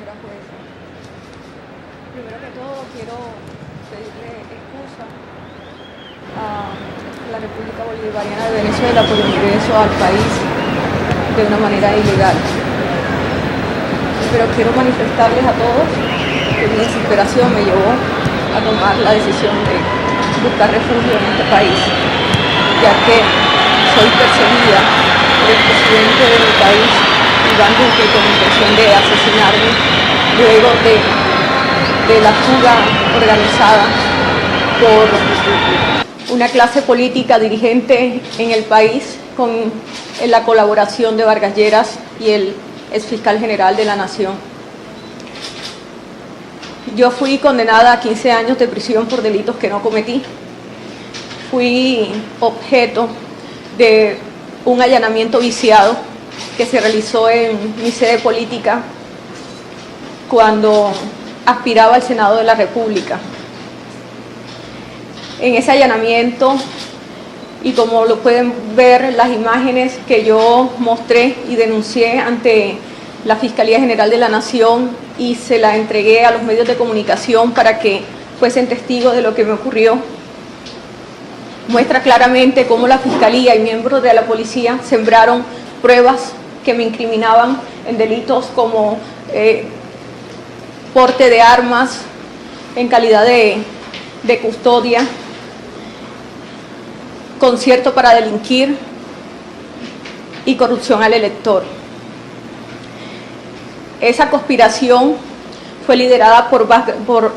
señora jueza. Primero que todo quiero pedirle excusa a la República Bolivariana de Venezuela por el ingreso al país de una manera ilegal. Pero quiero manifestarles a todos que mi desesperación me llevó a tomar la decisión de buscar refugio en este país, ya que soy perseguida por el presidente de mi país, Iván Duque, con intención de asesinarme luego de la fuga organizada por una clase política dirigente en el país con la colaboración de Vargas Lleras y el exfiscal general de la Nación. Yo fui condenada a 15 años de prisión por delitos que no cometí. Fui objeto de un allanamiento viciado que se realizó en mi sede política cuando aspiraba al Senado de la República. En ese allanamiento, y como lo pueden ver las imágenes que yo mostré y denuncié ante la Fiscalía General de la Nación y se la entregué a los medios de comunicación para que fuesen testigos de lo que me ocurrió, muestra claramente cómo la Fiscalía y miembros de la policía sembraron pruebas que me incriminaban en delitos como porte de armas en calidad de custodia, concierto para delinquir y corrupción al elector. Esa conspiración fue liderada por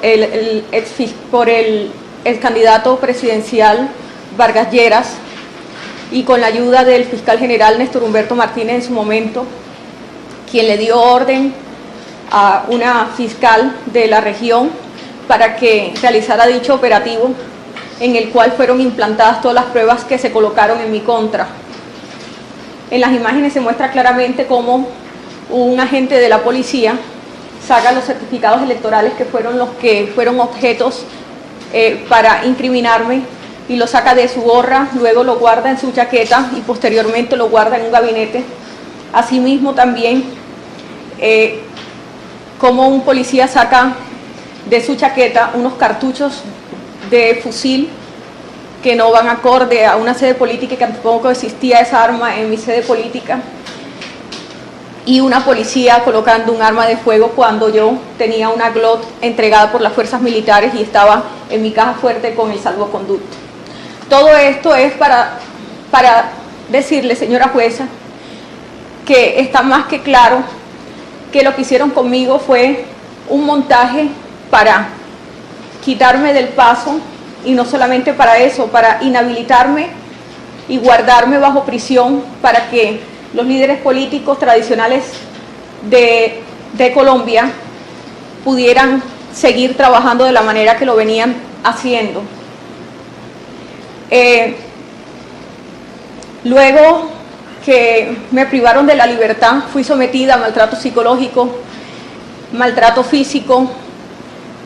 el candidato presidencial Vargas Lleras y con la ayuda del fiscal general Néstor Humberto Martínez en su momento, quien le dio orden a una fiscal de la región para que realizara dicho operativo, en el cual fueron implantadas todas las pruebas que se colocaron en mi contra. En las imágenes se muestra claramente cómo un agente de la policía saca los certificados electorales que fueron objetos para incriminarme y lo saca de su gorra, luego lo guarda en su chaqueta y posteriormente lo guarda en un gabinete. Asimismo también como un policía saca de su chaqueta unos cartuchos de fusil que no van acorde a una sede política y que tampoco existía esa arma en mi sede política, y una policía colocando un arma de fuego cuando yo tenía una GLOT entregada por las fuerzas militares y estaba en mi caja fuerte con el salvoconducto. Todo esto es para decirle, señora jueza, que está más que claro que lo que hicieron conmigo fue un montaje para quitarme del paso, y no solamente para eso, para inhabilitarme y guardarme bajo prisión para que los líderes políticos tradicionales de Colombia pudieran seguir trabajando de la manera que lo venían haciendo. Luego que me privaron de la libertad, fui sometida a maltrato psicológico, maltrato físico.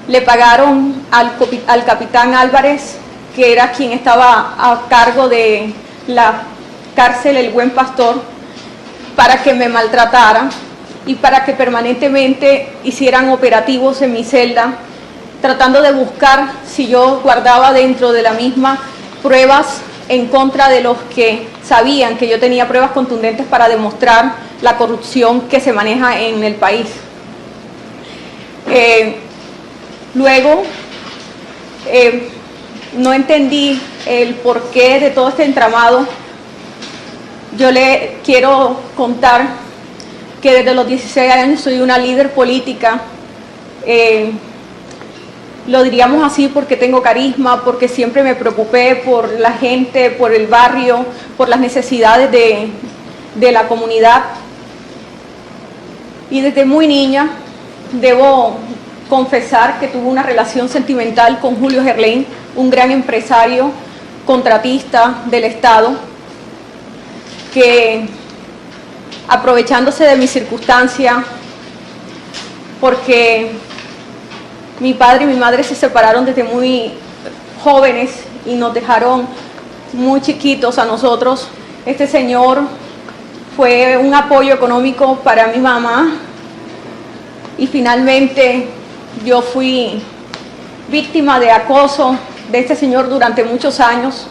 Le pagaron al capitán Álvarez, que era quien estaba a cargo de la cárcel El Buen Pastor, para que me maltratara y para que permanentemente hicieran operativos en mi celda, tratando de buscar si yo guardaba dentro de la misma pruebas en contra de los que sabían que yo tenía pruebas contundentes para demostrar la corrupción que se maneja en el país. Luego, no entendí el porqué de todo este entramado. Yo le quiero contar que desde los 16 años soy una líder política. Lo diríamos así porque tengo carisma, porque siempre me preocupé por la gente, por el barrio, por las necesidades de la comunidad. Y desde muy niña debo confesar que tuve una relación sentimental con Julio Gerlain, un gran empresario, contratista del Estado, que aprovechándose de mi circunstancia, porque mi padre y mi madre se separaron desde muy jóvenes y nos dejaron muy chiquitos a nosotros, este señor fue un apoyo económico para mi mamá y finalmente yo fui víctima de acoso de este señor durante muchos años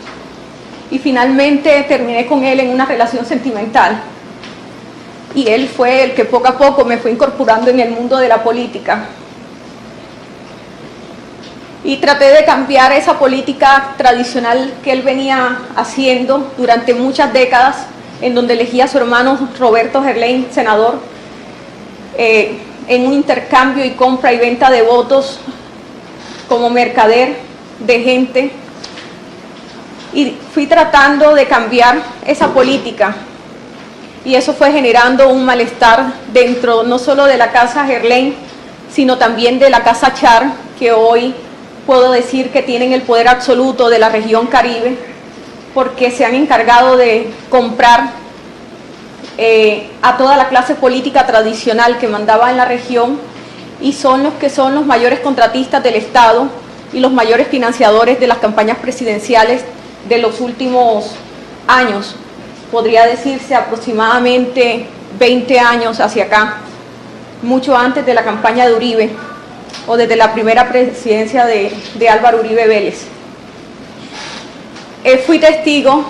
y finalmente terminé con él en una relación sentimental. Y él fue el que poco a poco me fue incorporando en el mundo de la política. Y traté de cambiar esa política tradicional que él venía haciendo durante muchas décadas, en donde elegía a su hermano Roberto Gerlain, senador, en un intercambio y compra y venta de votos como mercader de gente. Y fui tratando de cambiar esa política. Y eso fue generando un malestar dentro no solo de la Casa Gerlain, sino también de la Casa Char, que hoy puedo decir que tienen el poder absoluto de la región Caribe, porque se han encargado de comprar a toda la clase política tradicional que mandaba en la región, y son los mayores contratistas del Estado y los mayores financiadores de las campañas presidenciales de los últimos años. Podría decirse aproximadamente 20 años hacia acá, mucho antes de la campaña de Uribe o desde la primera presidencia de Álvaro Uribe Vélez. Fui testigo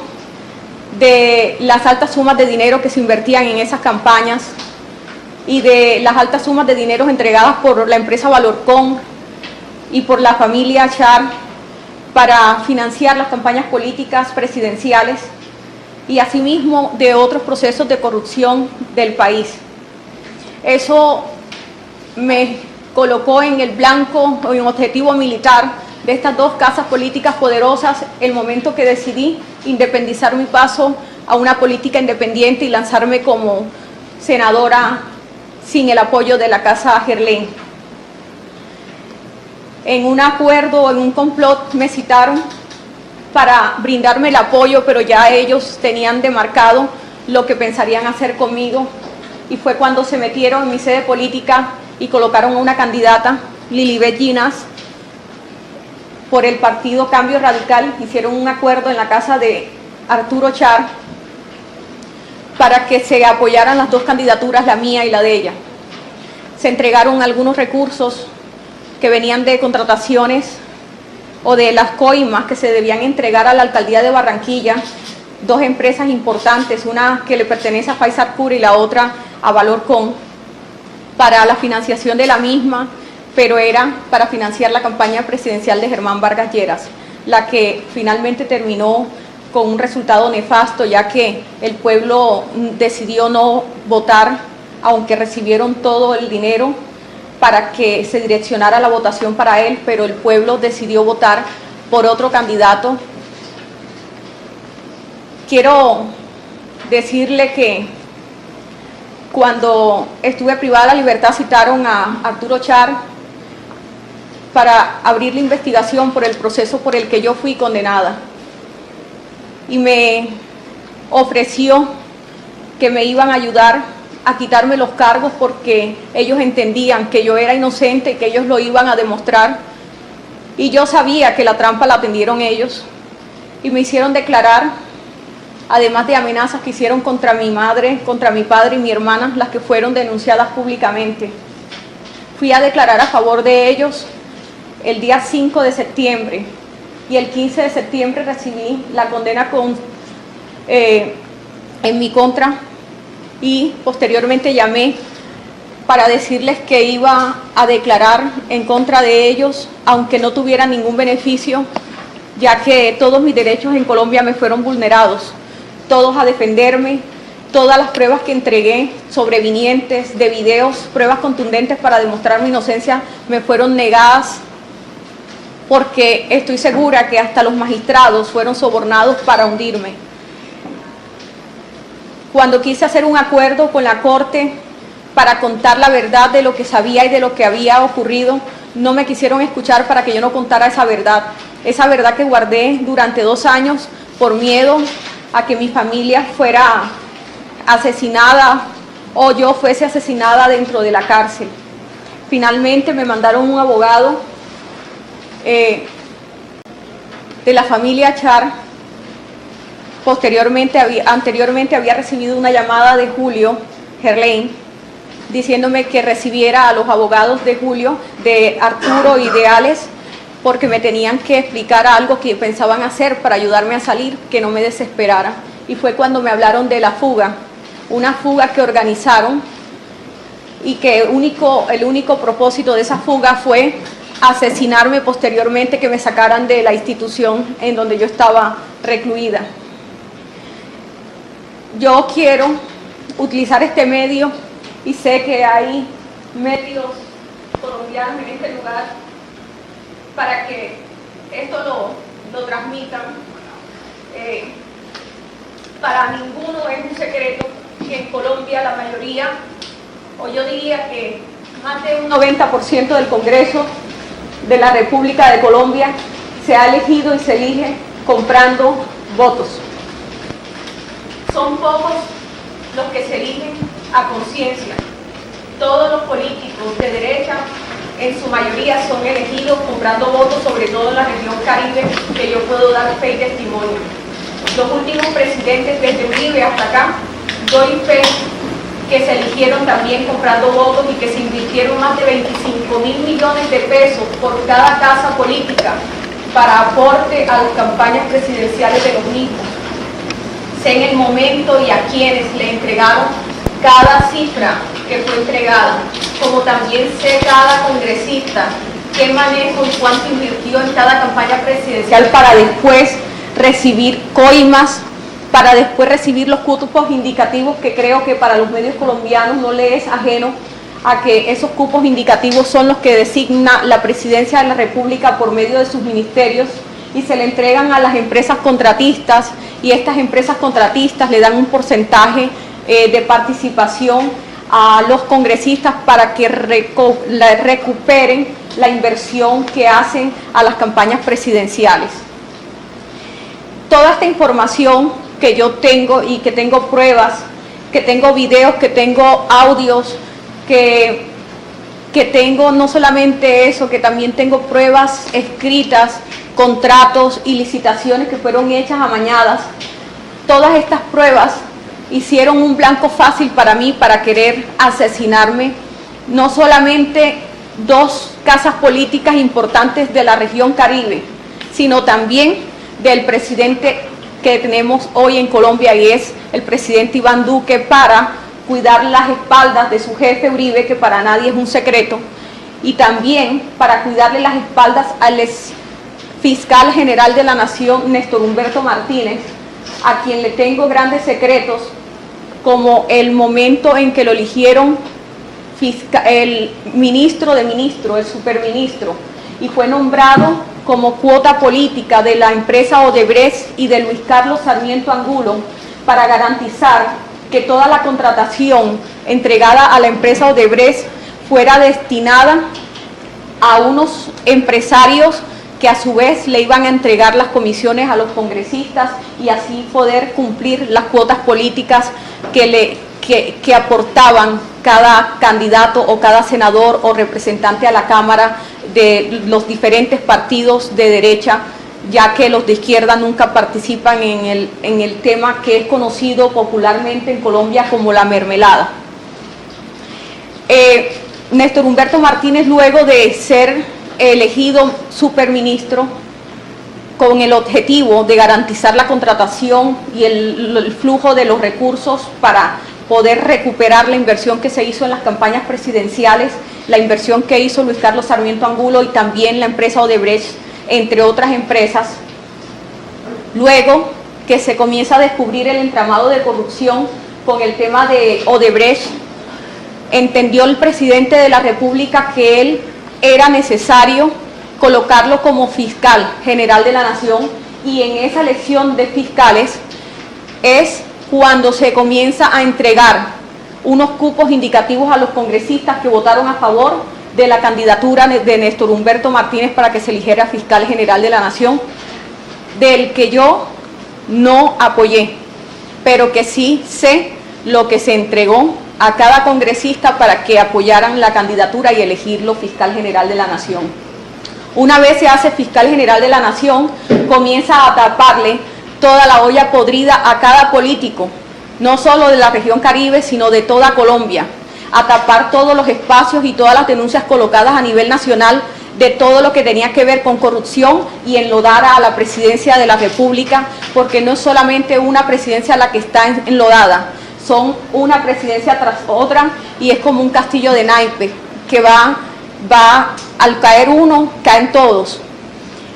de las altas sumas de dinero que se invertían en esas campañas y de las altas sumas de dinero entregadas por la empresa Valorcon y por la familia Char para financiar las campañas políticas presidenciales y asimismo de otros procesos de corrupción del país. Eso me colocó en el blanco o en objetivo militar de estas dos casas políticas poderosas el momento que decidí independizar mi paso a una política independiente y lanzarme como senadora sin el apoyo de la Casa Gerlain. En un acuerdo, en un complot, me citaron para brindarme el apoyo, pero ya ellos tenían demarcado lo que pensarían hacer conmigo, y fue cuando se metieron en mi sede política y colocaron a una candidata, Lilibet Ginás, por el partido Cambio Radical. Hicieron un acuerdo en la casa de Arturo Char para que se apoyaran las dos candidaturas, la mía y la de ella. Se entregaron algunos recursos que venían de contrataciones o de las coimas que se debían entregar a la alcaldía de Barranquilla, dos empresas importantes, una que le pertenece a Faisal Cura y la otra a Valorcon, para la financiación de la misma, pero era para financiar la campaña presidencial de Germán Vargas Lleras, la que finalmente terminó con un resultado nefasto, ya que el pueblo decidió no votar, aunque recibieron todo el dinero para que se direccionara la votación para él, pero el pueblo decidió votar por otro candidato. Quiero decirle que cuando estuve privada de la libertad citaron a Arturo Char para abrir la investigación por el proceso por el que yo fui condenada, y me ofreció que me iban a ayudar a quitarme los cargos porque ellos entendían que yo era inocente y que ellos lo iban a demostrar, y yo sabía que la trampa la tendieron ellos y me hicieron declarar, además de amenazas que hicieron contra mi madre, contra mi padre y mi hermana, las que fueron denunciadas públicamente. Fui a declarar a favor de ellos el día 5 de septiembre y el 15 de septiembre recibí la condena en mi contra, y posteriormente llamé para decirles que iba a declarar en contra de ellos, aunque no tuviera ningún beneficio, ya que todos mis derechos en Colombia me fueron vulnerados, todos a defenderme. Todas las pruebas que entregué sobrevinientes de videos, pruebas contundentes para demostrar mi inocencia, me fueron negadas, porque estoy segura que hasta los magistrados fueron sobornados para hundirme. Cuando quise hacer un acuerdo con la Corte para contar la verdad de lo que sabía y de lo que había ocurrido, no me quisieron escuchar para que yo no contara esa verdad que guardé durante 2 años por miedo a que mi familia fuera asesinada o yo fuese asesinada dentro de la cárcel. Finalmente me mandaron un abogado de la familia Char. Anteriormente había recibido una llamada de Julio Gerlain diciéndome que recibiera a los abogados de Julio, de Arturo y de Alex, porque me tenían que explicar algo que pensaban hacer para ayudarme a salir, que no me desesperara. Y fue cuando me hablaron de la fuga, una fuga que organizaron y que el único propósito de esa fuga fue asesinarme posteriormente, que me sacaran de la institución en donde yo estaba recluida. Yo quiero utilizar este medio y sé que hay medios colombianos en este lugar para que esto lo transmitan. Para ninguno es un secreto que en Colombia la mayoría, o yo diría que más de un 90% del Congreso de la República de Colombia se ha elegido y se elige comprando votos. Son pocos los que se eligen a conciencia. Todos los políticos de derecha, en su mayoría, son elegidos comprando votos, sobre todo en la región Caribe, que yo puedo dar fe y testimonio. Los últimos presidentes, desde Uribe hasta acá, doy fe que se eligieron también comprando votos y que se invirtieron más de 25.000 millones de pesos por cada casa política para aporte a las campañas presidenciales de los mismos. Sé en el momento y a quienes le entregaron cada cifra que fue entregada, como también sé cada congresista qué manejo y cuánto invirtió en cada campaña presidencial para después recibir coimas, para después recibir los cupos indicativos, que creo que para los medios colombianos no le es ajeno a que esos cupos indicativos son los que designa la Presidencia de la República por medio de sus ministerios, y se le entregan a las empresas contratistas, y estas empresas contratistas le dan un porcentaje de participación a los congresistas para que recuperen la inversión que hacen a las campañas presidenciales. Toda esta información que yo tengo y que tengo pruebas, que tengo videos, que tengo audios, que tengo no solamente eso, que también tengo pruebas escritas, contratos y licitaciones que fueron hechas amañadas. Todas estas pruebas hicieron un blanco fácil para mí para querer asesinarme, no solamente dos casas políticas importantes de la región Caribe, sino también del presidente que tenemos hoy en Colombia, y es el presidente Iván Duque, para cuidar las espaldas de su jefe Uribe, que para nadie es un secreto, y también para cuidarle las espaldas al fiscal general de la Nación, Néstor Humberto Martínez, a quien le tengo grandes secretos, como el momento en que lo eligieron el ministro de ministros, el superministro, y fue nombrado como cuota política de la empresa Odebrecht y de Luis Carlos Sarmiento Angulo, para garantizar que toda la contratación entregada a la empresa Odebrecht fuera destinada a unos empresarios que a su vez le iban a entregar las comisiones a los congresistas, y así poder cumplir las cuotas políticas que aportaban cada candidato o cada senador o representante a la Cámara de los diferentes partidos de derecha, ya que los de izquierda nunca participan en el tema que es conocido popularmente en Colombia como la mermelada. Néstor Humberto Martínez, luego de ser elegido superministro con el objetivo de garantizar la contratación y el flujo de los recursos para poder recuperar la inversión que se hizo en las campañas presidenciales, la inversión que hizo Luis Carlos Sarmiento Angulo y también la empresa Odebrecht, entre otras empresas, luego que se comienza a descubrir el entramado de corrupción con el tema de Odebrecht, entendió el presidente de la República que él era necesario colocarlo como fiscal general de la Nación, y en esa elección de fiscales es cuando se comienza a entregar unos cupos indicativos a los congresistas que votaron a favor de la candidatura de Néstor Humberto Martínez para que se eligiera fiscal general de la Nación, del que yo no apoyé, pero que sí sé lo que se entregó a cada congresista para que apoyaran la candidatura y elegirlo fiscal general de la Nación. Una vez se hace fiscal general de la Nación, comienza a taparle toda la olla podrida a cada político, no solo de la región Caribe, sino de toda Colombia, a tapar todos los espacios y todas las denuncias colocadas a nivel nacional de todo lo que tenía que ver con corrupción y enlodar a la presidencia de la República, porque no es solamente una presidencia la que está enlodada, son una presidencia tras otra y es como un castillo de naipes que va al caer uno, caen todos.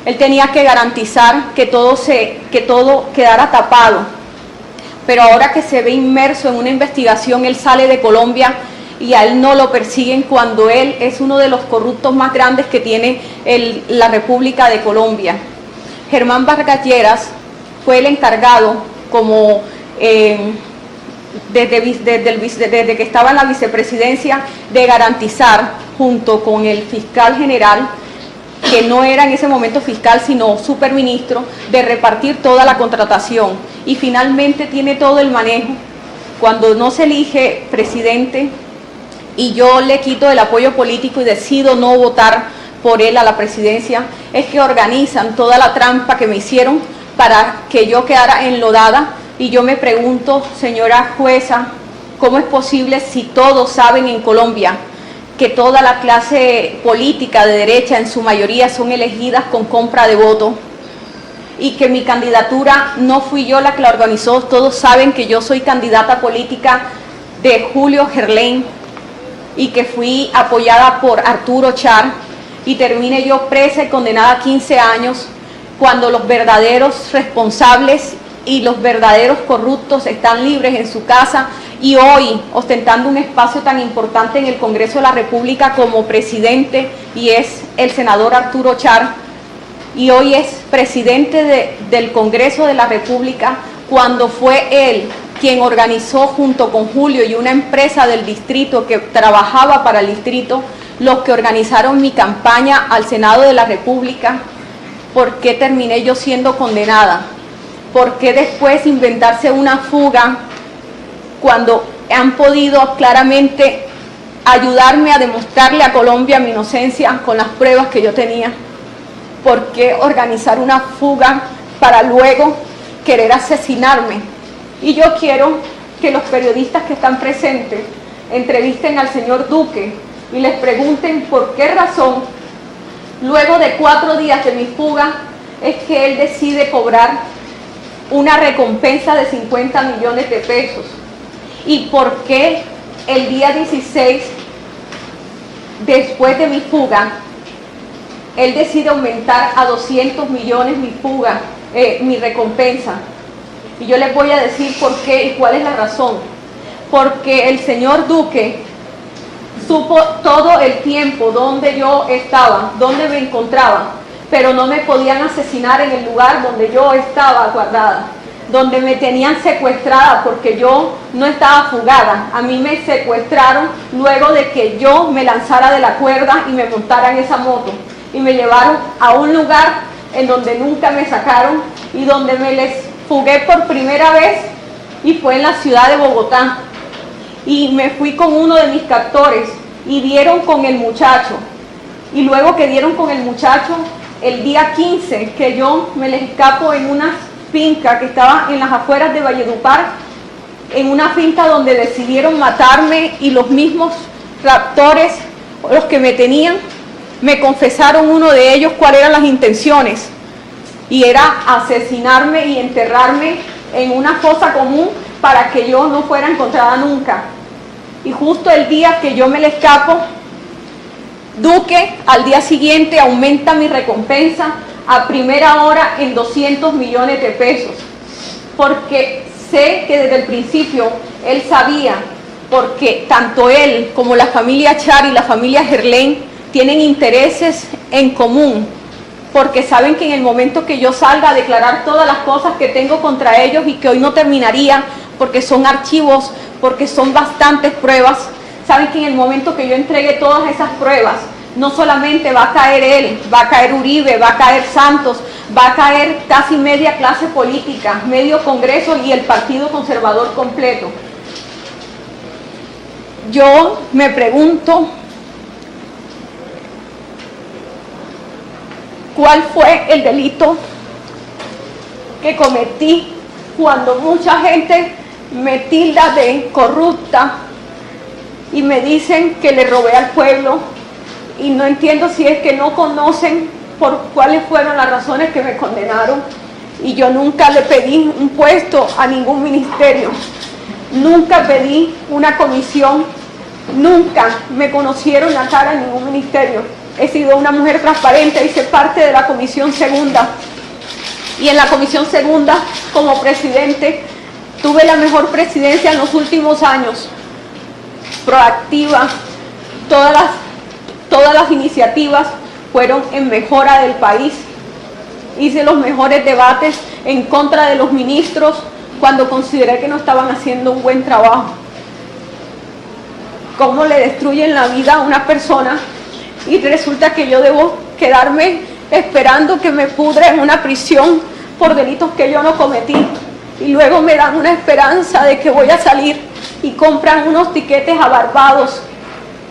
Él tenía que garantizar que todo quedara tapado, pero ahora que se ve inmerso en una investigación, él sale de Colombia y a él no lo persiguen cuando él es uno de los corruptos más grandes que tiene la República de Colombia. Germán Vargas Lleras fue el encargado, como desde que estaba en la vicepresidencia, de garantizar, junto con el fiscal general, que no era en ese momento fiscal sino superministro, de repartir toda la contratación, y finalmente tiene todo el manejo. Cuando no se elige presidente y yo le quito el apoyo político y decido no votar por él a la presidencia, es que organizan toda la trampa que me hicieron para que yo quedara enlodada. Y yo me pregunto, señora jueza, ¿cómo es posible, si todos saben en Colombia que toda la clase política de derecha en su mayoría son elegidas con compra de voto, y que mi candidatura no fui yo la que la organizó? Todos saben que yo soy candidata política de Julio Gerlain y que fui apoyada por Arturo Char, y termine yo presa y condenada a 15 años cuando los verdaderos responsables y los verdaderos corruptos están libres en su casa, y hoy ostentando un espacio tan importante en el Congreso de la República como presidente, y es el senador Arturo Char, y hoy es presidente del Congreso de la República, cuando fue él quien organizó junto con Julio y una empresa del distrito que trabajaba para el distrito, los que organizaron mi campaña al Senado de la República. ¿Por qué terminé yo siendo condenada? ¿Por qué después inventarse una fuga cuando han podido claramente ayudarme a demostrarle a Colombia mi inocencia con las pruebas que yo tenía? ¿Por qué organizar una fuga para luego querer asesinarme? Y yo quiero que los periodistas que están presentes entrevisten al señor Duque y les pregunten por qué razón, luego de 4 días de mi fuga, es que él decide cobrar una recompensa de 50 millones de pesos. ¿Y por qué el día 16, después de mi fuga, él decide aumentar a 200 millones mi recompensa? Y yo les voy a decir por qué y cuál es la razón. Porque el señor Duque supo todo el tiempo dónde yo estaba, dónde me encontraba, pero no me podían asesinar en el lugar donde yo estaba guardada, donde me tenían secuestrada, porque yo no estaba fugada. A mí me secuestraron luego de que yo me lanzara de la cuerda y me montara en esa moto, y me llevaron a un lugar en donde nunca me sacaron y donde me les fugué por primera vez, y fue en la ciudad de Bogotá. Y me fui con uno de mis captores y dieron con el muchacho, y luego que dieron con el muchacho, el día 15 que yo me les escapo en una finca que estaba en las afueras de Valledupar, en una finca donde decidieron matarme, y los mismos raptores, los que me tenían, me confesaron, uno de ellos, cuáles eran las intenciones, y era asesinarme y enterrarme en una fosa común para que yo no fuera encontrada nunca. Y justo el día que yo me le escapo, Duque al día siguiente aumenta mi recompensa a primera hora en 200 millones de pesos, porque sé que desde el principio él sabía, porque tanto él como la familia Char y la familia Gerlain tienen intereses en común, porque saben que en el momento que yo salga a declarar todas las cosas que tengo contra ellos, y que hoy no terminaría porque son archivos, porque son bastantes pruebas, saben que en el momento que yo entregue todas esas pruebas, no solamente va a caer él, va a caer Uribe, va a caer Santos, va a caer casi media clase política, medio Congreso y el Partido Conservador completo. Yo me pregunto, ¿cuál fue el delito que cometí cuando mucha gente me tilda de corrupta, y me dicen que le robé al pueblo, y no entiendo si es que no conocen por cuáles fueron las razones que me condenaron. Y yo nunca le pedí un puesto a ningún ministerio, nunca pedí una comisión, nunca me conocieron la cara en ningún ministerio. He sido una mujer transparente, hice parte de la Comisión Segunda, y en la Comisión Segunda, como presidente, tuve la mejor presidencia en los últimos años, proactiva. Todas las iniciativas fueron en mejora del país. Hice los mejores debates en contra de los ministros cuando consideré que no estaban haciendo un buen trabajo. Cómo le destruyen la vida a una persona y resulta que yo debo quedarme esperando que me pudre en una prisión por delitos que yo no cometí. Y luego me dan una esperanza de que voy a salir y compran unos tiquetes a Barbados.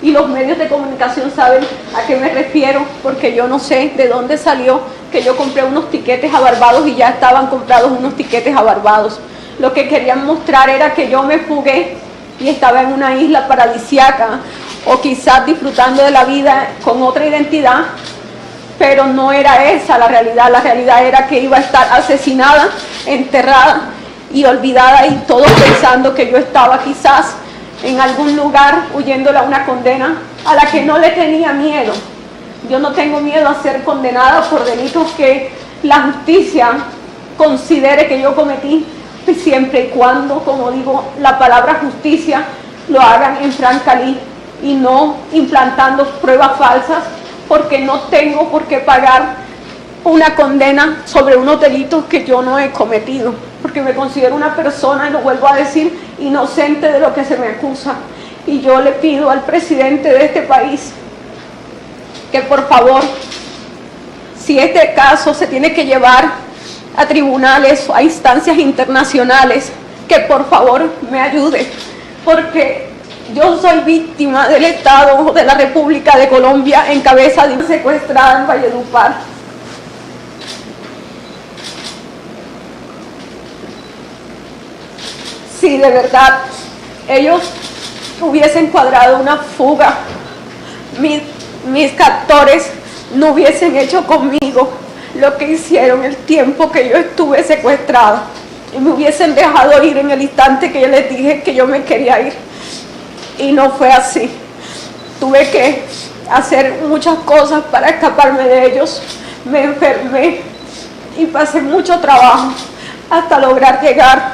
Y los medios de comunicación saben a qué me refiero, porque yo no sé de dónde salió que yo compré unos tiquetes a Barbados y ya estaban comprados unos tiquetes a Barbados. Lo que querían mostrar era que yo me fugué y estaba en una isla paradisíaca, o quizás disfrutando de la vida con otra identidad, pero no era esa la realidad. La realidad era que iba a estar asesinada, enterrada y olvidada, y todos pensando que yo estaba quizás en algún lugar huyéndole a una condena a la que no le tenía miedo. Yo no tengo miedo a ser condenada por delitos que la justicia considere que yo cometí, siempre y cuando, como digo, la palabra justicia lo hagan en franca ley y no implantando pruebas falsas, porque no tengo por qué pagar una condena sobre unos delitos que yo no he cometido, porque me considero una persona, y lo vuelvo a decir, inocente de lo que se me acusa. Y yo le pido al presidente de este país que por favor, si este caso se tiene que llevar a tribunales o a instancias internacionales, que por favor me ayude, porque yo soy víctima del Estado de la República de Colombia en cabeza de una secuestrada en Valledupar. Si de verdad ellos hubiesen cuadrado una fuga, mis captores no hubiesen hecho conmigo lo que hicieron el tiempo que yo estuve secuestrada, y me hubiesen dejado ir en el instante que yo les dije que yo me quería ir. Y no fue así. Tuve que hacer muchas cosas para escaparme de ellos. Me enfermé y pasé mucho trabajo hasta lograr llegar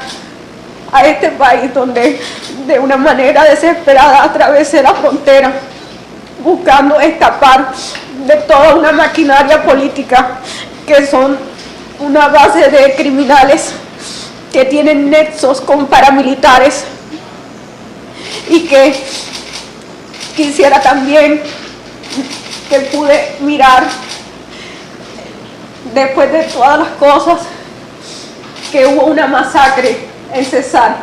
a este país, donde de una manera desesperada atravesé la frontera buscando escapar de toda una maquinaria política que son una base de criminales que tienen nexos con paramilitares, y que quisiera también que pude mirar, después de todas las cosas, que hubo una masacre en Cesar.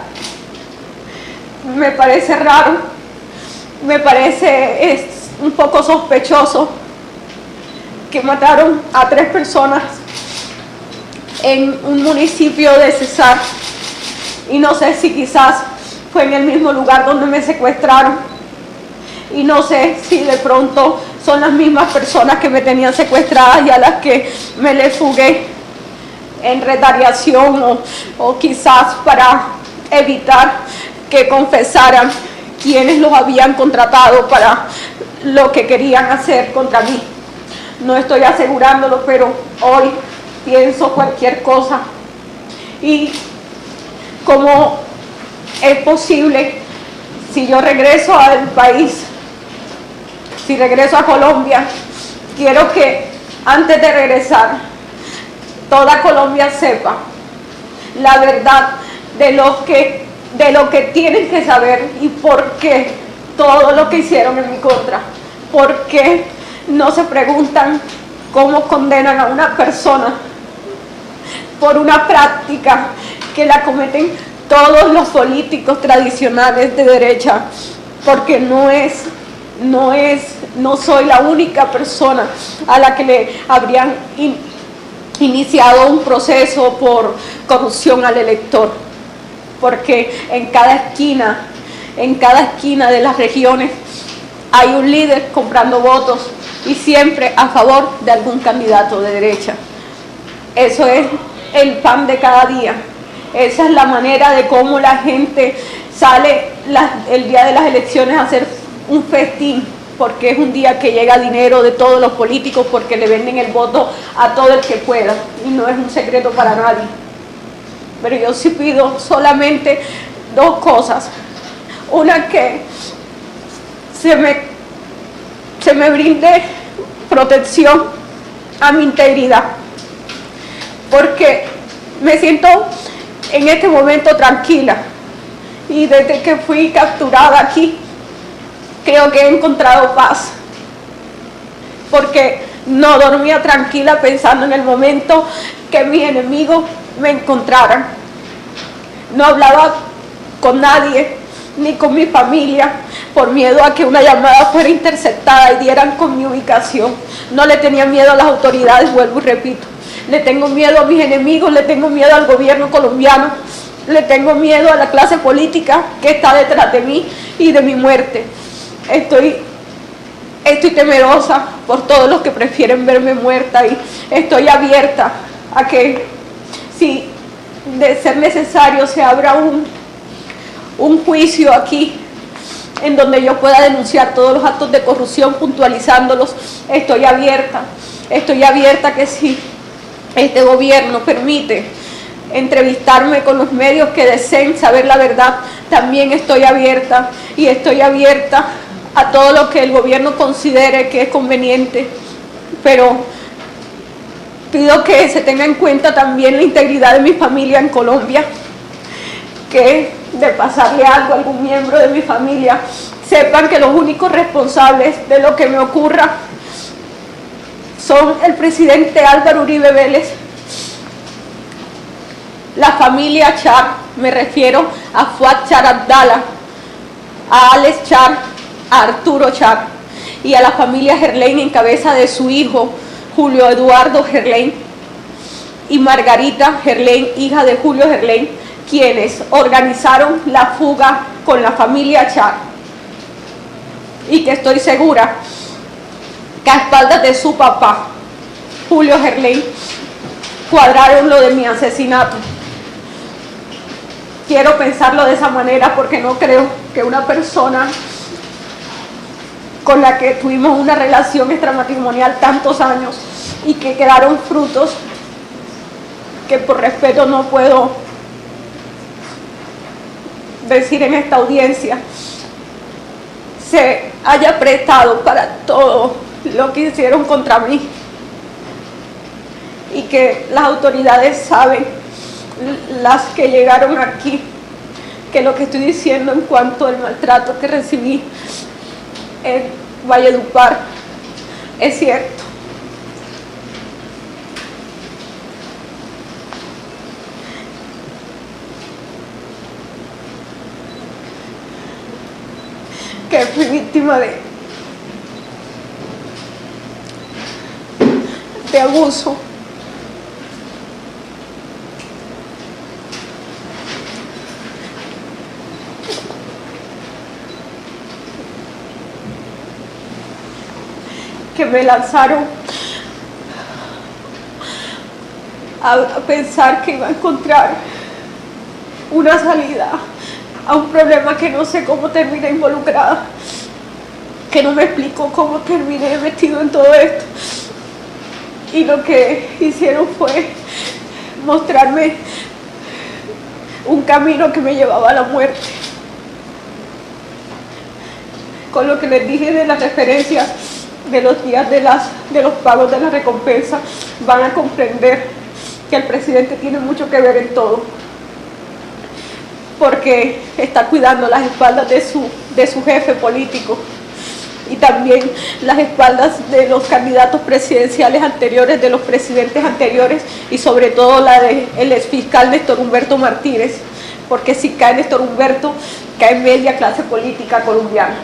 Me parece raro, me parece un poco sospechoso que mataron a 3 personas en un municipio de Cesar, y no sé si quizás fue en el mismo lugar donde me secuestraron, y no sé si de pronto son las mismas personas que me tenían secuestradas y a las que me les fugué en retaliación, o quizás para evitar que confesaran quienes los habían contratado para lo que querían hacer contra mí. No estoy asegurándolo, pero hoy pienso cualquier cosa. Y cómo es posible, si yo regreso al país, si regreso a Colombia, quiero que antes de regresar toda Colombia sepa la verdad de lo que tienen que saber, y por qué todo lo que hicieron en mi contra. ¿Por qué no se preguntan cómo condenan a una persona por una práctica que la cometen todos los políticos tradicionales de derecha? Porque no soy la única persona a la que le habrían iniciado un proceso por corrupción al elector, porque en cada esquina en cada esquina de las regiones hay un líder comprando votos y siempre a favor de algún candidato de derecha. Eso es el pan de cada día. Esa es la manera de cómo la gente sale el día de las elecciones a hacer un festín, porque es un día que llega dinero de todos los políticos, porque le venden el voto a todo el que pueda, y no es un secreto para nadie. Pero yo sí pido solamente dos cosas. Una, que se me brinde protección a mi integridad, porque me siento en este momento tranquila, y desde que fui capturada aquí creo que he encontrado paz, porque no dormía tranquila pensando en el momento que mis enemigos me encontraran. No hablaba con nadie, ni con mi familia, por miedo a que una llamada fuera interceptada y dieran con mi ubicación. No le tenía miedo a las autoridades, vuelvo y repito. Le tengo miedo a mis enemigos, le tengo miedo al gobierno colombiano, le tengo miedo a la clase política que está detrás de mí y de mi muerte. Estoy temerosa por todos los que prefieren verme muerta, y estoy abierta a que, si de ser necesario, se abra un juicio aquí en donde yo pueda denunciar todos los actos de corrupción, puntualizándolos. Estoy abierta que si este gobierno permite entrevistarme con los medios que deseen saber la verdad, también estoy abierta, y estoy abierta a todo lo que el gobierno considere que es conveniente, pero pido que se tenga en cuenta también la integridad de mi familia en Colombia, que de pasarle algo a algún miembro de mi familia, sepan que los únicos responsables de lo que me ocurra son el presidente Álvaro Uribe Vélez, la familia Char, me refiero a Fuad Char Abdala, a Alex Char, a Arturo Char, y a la familia Gerlain en cabeza de su hijo Julio Eduardo Gerlain y Margarita Gerlain, hija de Julio Gerlain, quienes organizaron la fuga con la familia Char, y que estoy segura que a espaldas de su papá, Julio Gerlain, cuadraron lo de mi asesinato. Quiero pensarlo de esa manera, porque no creo que una persona con la que tuvimos una relación extramatrimonial tantos años y que quedaron frutos que por respeto no puedo decir en esta audiencia, se haya prestado para todo lo que hicieron contra mí, y que las autoridades saben, las que llegaron aquí, que lo que estoy diciendo en cuanto al maltrato que recibí en Valledupar es cierto. Que fui víctima de abuso. Que me lanzaron a pensar que iba a encontrar una salida a un problema que no sé cómo terminé involucrada, que no me explico cómo terminé metido en todo esto, y lo que hicieron fue mostrarme un camino que me llevaba a la muerte. Con lo que les dije de las referencias de los días de los pagos de la recompensa, van a comprender que el presidente tiene mucho que ver en todo, porque está cuidando las espaldas de su jefe político, y también las espaldas de los candidatos presidenciales anteriores, de los presidentes anteriores, y sobre todo la del exfiscal Néstor Humberto Martínez, porque si cae Néstor Humberto, cae media clase política colombiana.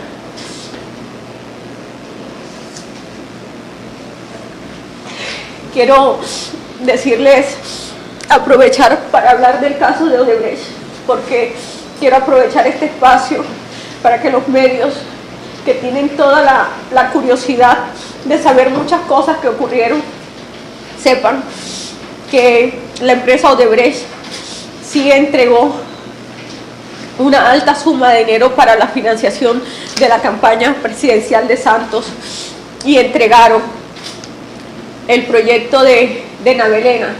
Quiero decirles, aprovechar para hablar del caso de Odebrecht, porque quiero aprovechar este espacio para que los medios que tienen toda la curiosidad de saber muchas cosas que ocurrieron sepan que la empresa Odebrecht sí entregó una alta suma de dinero para la financiación de la campaña presidencial de Santos y entregaron el proyecto de Navelena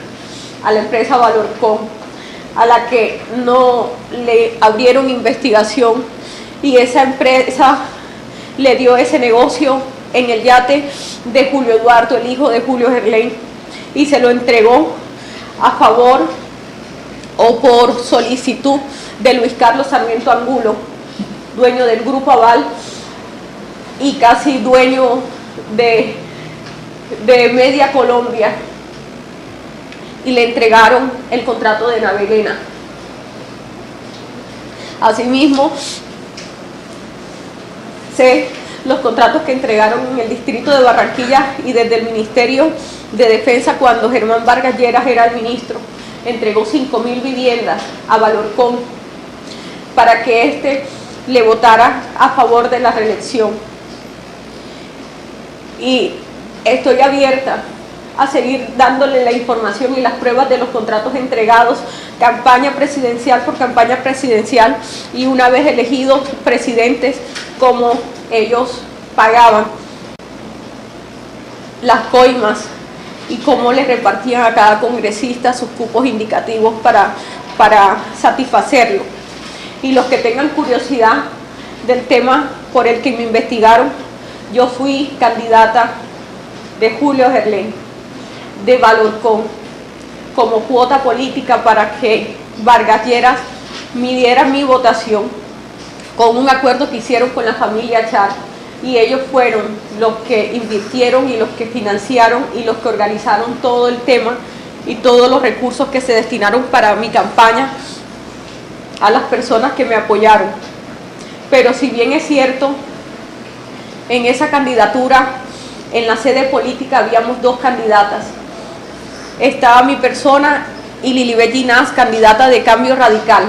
a la empresa Valorcom, a la que no le abrieron investigación, y esa empresa le dio ese negocio en el yate de Julio Eduardo, el hijo de Julio Gerlain, y se lo entregó a favor o por solicitud de Luis Carlos Sarmiento Angulo, dueño del Grupo Aval y casi dueño de Media Colombia, y le entregaron el contrato de Navelena. Asimismo, sé los contratos que entregaron en el distrito de Barranquilla y desde el Ministerio de Defensa, cuando Germán Vargas Lleras era el ministro, entregó 5.000 viviendas a Valorcom para que éste le votara a favor de la reelección. Y estoy abierta a seguir dándole la información y las pruebas de los contratos entregados, campaña presidencial por campaña presidencial, y una vez elegidos presidentes, como ellos pagaban las coimas y cómo les repartían a cada congresista sus cupos indicativos para satisfacerlo. Y los que tengan curiosidad del tema por el que me investigaron, yo fui candidata de Julio Gerlain, de Valorcom, como cuota política para que Vargas Lleras midiera mi votación con un acuerdo que hicieron con la familia Char, y ellos fueron los que invirtieron y los que financiaron y los que organizaron todo el tema y todos los recursos que se destinaron para mi campaña a las personas que me apoyaron. Pero si bien es cierto, en esa candidatura, en la sede política, habíamos dos candidatas. Estaba mi persona y Lilibet Ginás, candidata de Cambio Radical.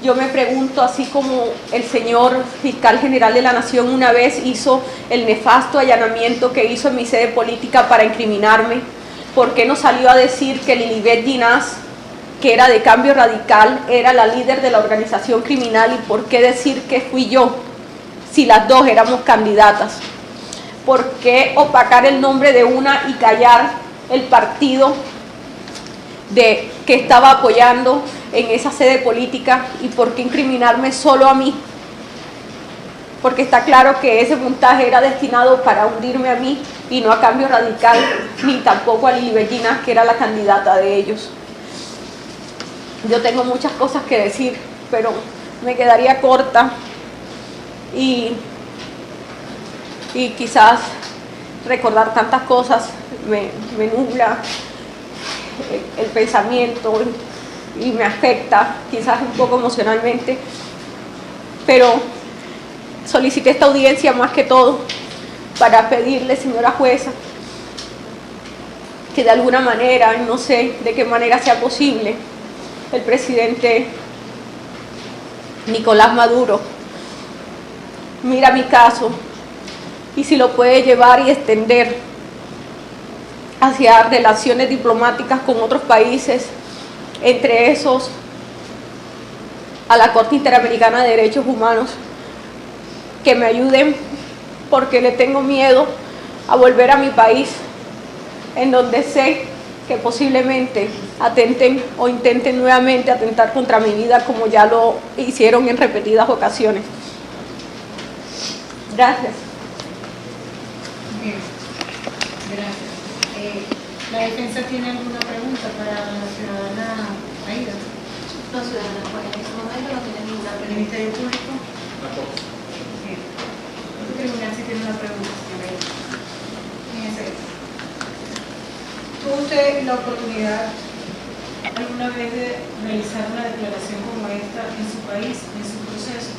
Yo me pregunto, así como el señor fiscal general de la Nación una vez hizo el nefasto allanamiento que hizo en mi sede política para incriminarme, ¿por qué no salió a decir que Lilibet Ginás, que era de Cambio Radical, era la líder de la organización criminal? ¿Y por qué decir que fui yo, si las dos éramos candidatas? ¿Por qué opacar el nombre de una y callar el partido que estaba apoyando en esa sede política? ¿Y por qué incriminarme solo a mí? Porque está claro que ese montaje era destinado para hundirme a mí y no a Cambio Radical, ni tampoco a Lilibet Ginás, que era la candidata de ellos. Yo tengo muchas cosas que decir, pero me quedaría corta y quizás recordar tantas cosas me nubla el pensamiento y me afecta quizás un poco emocionalmente, pero solicité esta audiencia más que todo para pedirle, señora jueza, que de alguna manera, no sé de qué manera sea posible, el presidente Nicolás Maduro mira mi caso y si lo puede llevar y extender hacia relaciones diplomáticas con otros países, entre esos a la Corte Interamericana de Derechos Humanos, que me ayuden, porque le tengo miedo a volver a mi país, en donde sé que posiblemente atenten o intenten nuevamente atentar contra mi vida, como ya lo hicieron en repetidas ocasiones. Gracias. Bien, gracias. ¿La defensa tiene alguna pregunta para la ciudadana Aida? No, ciudadana, bueno, en este momento no tiene ninguna ¿El pregunta. Ministerio Público? Bien. El tribunal sí tiene una pregunta, señora Aida. Fíjense. ¿Tuvo usted la oportunidad alguna vez de realizar una declaración como esta en su país, en su proceso?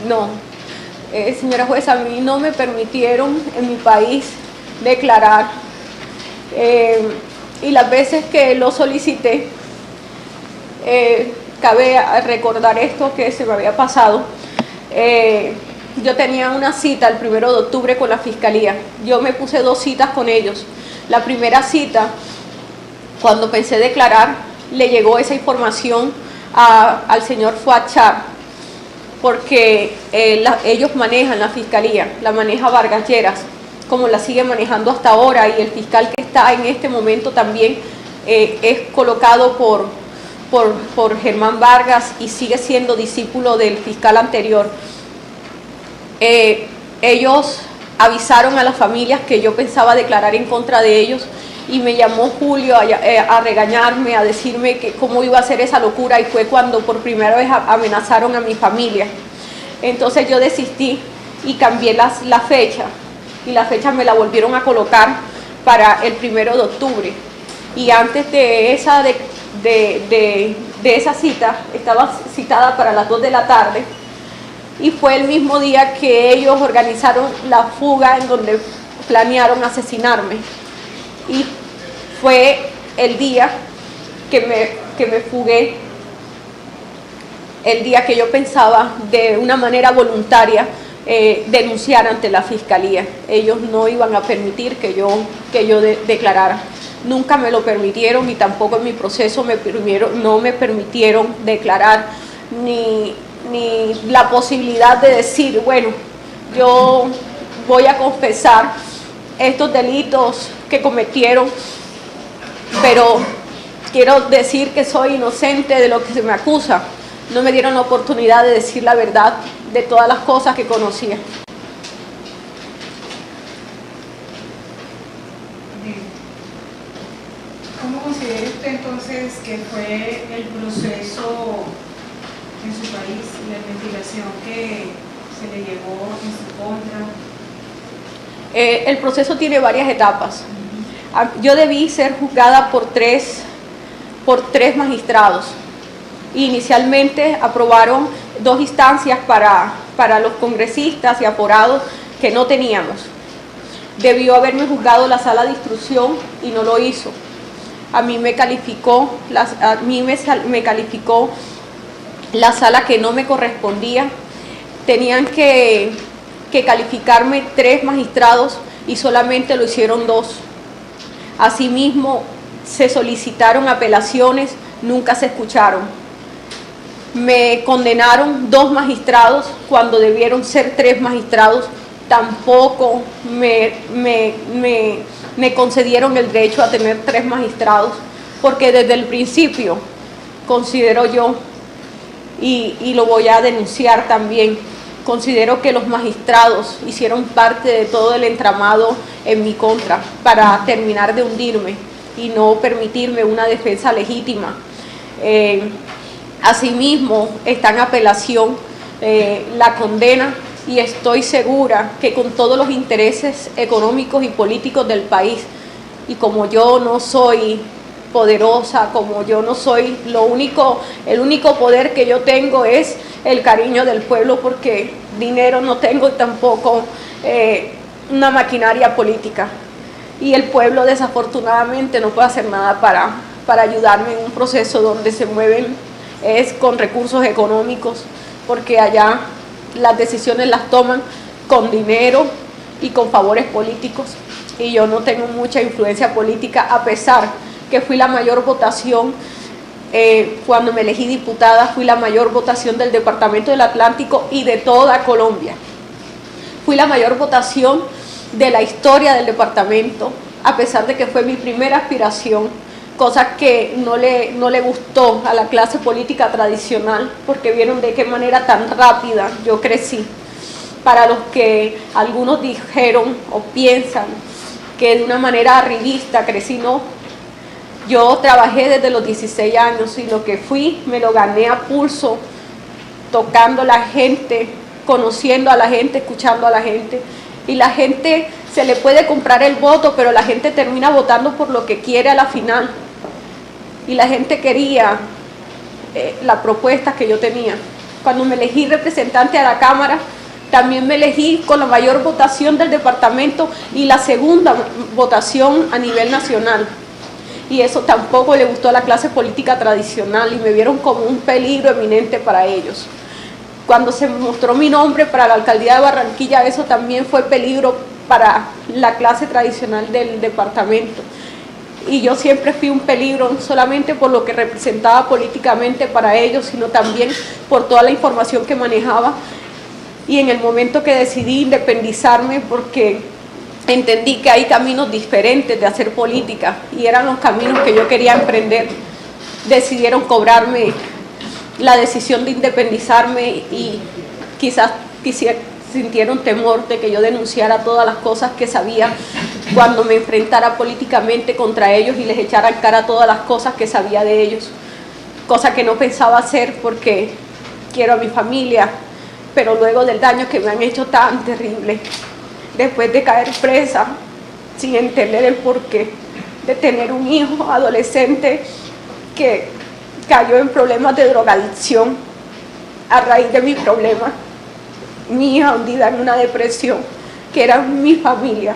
No, señora jueza, a mí no me permitieron en mi país declarar. Y las veces que lo solicité, cabe recordar esto que se me había pasado, yo tenía una cita el 1 de octubre con la fiscalía. Yo me puse 2 citas con ellos. La primera cita, cuando pensé declarar, le llegó esa información al señor Fuad Char, porque ellos manejan la fiscalía, la maneja Vargas Lleras, como la sigue manejando hasta ahora, y el fiscal que está en este momento también es colocado por Germán Vargas y sigue siendo discípulo del fiscal anterior. Ellos avisaron a las familias que yo pensaba declarar en contra de ellos, y me llamó Julio a regañarme, a decirme que cómo iba a hacer esa locura, y fue cuando por primera vez amenazaron a mi familia. Entonces yo desistí y cambié la fecha, y la fecha me la volvieron a colocar para el 1 de octubre. Y antes de esa cita, estaba citada para las 2 de la tarde, y fue el mismo día que ellos organizaron la fuga en donde planearon asesinarme. Y fue el día que me fugué, el día que yo pensaba de una manera voluntaria denunciar ante la fiscalía. Ellos no iban a permitir que yo declarara. Nunca me lo permitieron, y tampoco en mi proceso no me permitieron declarar, ni la posibilidad de decir, bueno, yo voy a confesar estos delitos que cometieron, pero quiero decir que soy inocente de lo que se me acusa. No me dieron la oportunidad de decir la verdad de todas las cosas que conocía. ¿Cómo considera usted entonces que fue el proceso en su país, la investigación que se le llevó en su contra? El proceso tiene varias etapas. Yo debí ser juzgada por tres magistrados. Inicialmente aprobaron 2 instancias para los congresistas y aforados que no teníamos. Debió haberme juzgado la sala de instrucción y no lo hizo. A mí me calificó la sala que no me correspondía. Tenían que calificarme 3 magistrados y solamente lo hicieron 2. Asimismo, se solicitaron apelaciones, nunca se escucharon. Me condenaron 2 magistrados cuando debieron ser 3 magistrados. Tampoco me concedieron el derecho a tener 3 magistrados, porque desde el principio considero yo, y lo voy a denunciar también, considero que los magistrados hicieron parte de todo el entramado en mi contra para terminar de hundirme y no permitirme una defensa legítima. Asimismo, está en apelación la condena, y estoy segura que con todos los intereses económicos y políticos del país, y como yo no soy poderosa, como yo no soy el único poder que yo tengo es el cariño del pueblo, porque dinero no tengo y tampoco una maquinaria política, y el pueblo desafortunadamente no puede hacer nada para ayudarme en un proceso donde se mueven con recursos económicos, porque allá las decisiones las toman con dinero y con favores políticos, y yo no tengo mucha influencia política, a pesar que fui la mayor votación. Cuando me elegí diputada, fui la mayor votación del Departamento del Atlántico y de toda Colombia. Fui la mayor votación de la historia del departamento, a pesar de que fue mi primera aspiración, cosa que no le gustó a la clase política tradicional, porque vieron de qué manera tan rápida yo crecí. Para los que algunos dijeron o piensan que de una manera arribista crecí, no. Yo trabajé desde los 16 años, y lo que fui me lo gané a pulso, tocando a la gente, conociendo a la gente, escuchando a la gente. Y la gente se le puede comprar el voto, pero la gente termina votando por lo que quiere a la final. Y la gente quería la propuesta que yo tenía. Cuando me elegí representante a la Cámara, también me elegí con la mayor votación del departamento y la segunda votación a nivel nacional. Y eso tampoco le gustó a la clase política tradicional, y me vieron como un peligro eminente para ellos. Cuando se mostró mi nombre para la alcaldía de Barranquilla, eso también fue peligro para la clase tradicional del departamento. Y yo siempre fui un peligro, no solamente por lo que representaba políticamente para ellos, sino también por toda la información que manejaba. Y en el momento que decidí independizarme, porque entendí que hay caminos diferentes de hacer política, y eran los caminos que yo quería emprender, decidieron cobrarme la decisión de independizarme y quizás sintieron temor de que yo denunciara todas las cosas que sabía cuando me enfrentara políticamente contra ellos y les echara en cara todas las cosas que sabía de ellos, cosa que no pensaba hacer porque quiero a mi familia, pero luego del daño que me han hecho tan terrible, después de caer presa sin entender el porqué de tener un hijo adolescente que cayó en problemas de drogadicción a raíz de mi problema, mi hija hundida en una depresión, que era mi familia.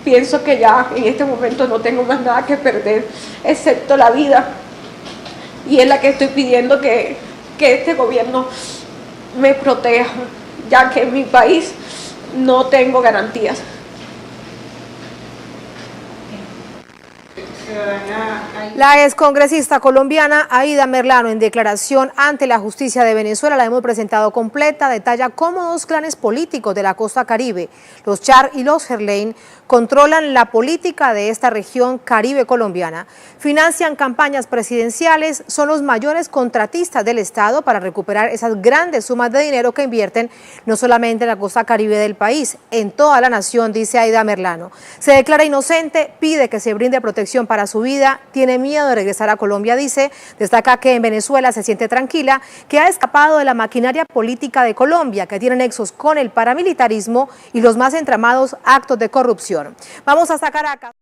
Pienso que ya en este momento no tengo más nada que perder, excepto la vida, y es la que estoy pidiendo que este gobierno me proteja, ya que en mi país no tengo garantías. La excongresista colombiana Aida Merlano, en declaración ante la justicia de Venezuela, la hemos presentado completa, detalla cómo dos clanes políticos de la costa caribe, los Char y los Gerlain, controlan la política de esta región caribe colombiana, financian campañas presidenciales, son los mayores contratistas del Estado para recuperar esas grandes sumas de dinero que invierten no solamente en la costa caribe del país, en toda la nación, dice Aida Merlano. Se declara inocente, pide que se brinde protección para su vida, tiene miedo de regresar a Colombia, dice, destaca que en Venezuela se siente tranquila, que ha escapado de la maquinaria política de Colombia, que tiene nexos con el paramilitarismo y los más entramados actos de corrupción. Vamos hasta Caracas.